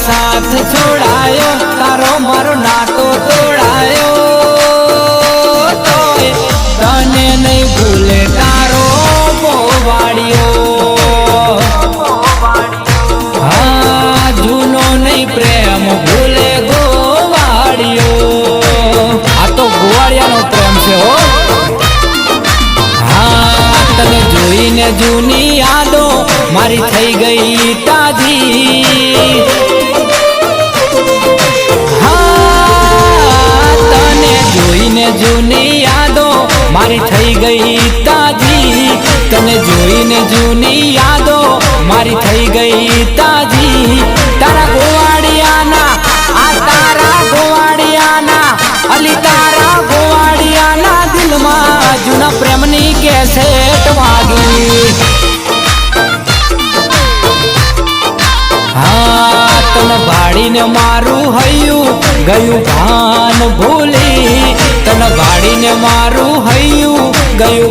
साथ छोड़ायो तारो मारो नातो तोड़ायो तोय तने नहीं भूले तारो बोवाड़ियो हाँ जूनो नहीं प्रेम भूले गोवाड़ियो आ तो गोवाड़िया नो प्रेम से हो हाँ तने जोईने जूनी यादों मारी थई गई ताजी हाँ तने जोईने जूनी यादों मारी थई गई ताजी तने जोईने जूनी यादों मारी थई गई ताजी तारा गोवाड़ियाना आ तारा गोवाड़ियाना अली तारा गोवाड़ियाना दिल में जूना प्रेमनी कैसेट वागी हाँ तन भाड़ी ने मारू हयू गयू भान भूली तन भाड़ी ने मारू हयू गयू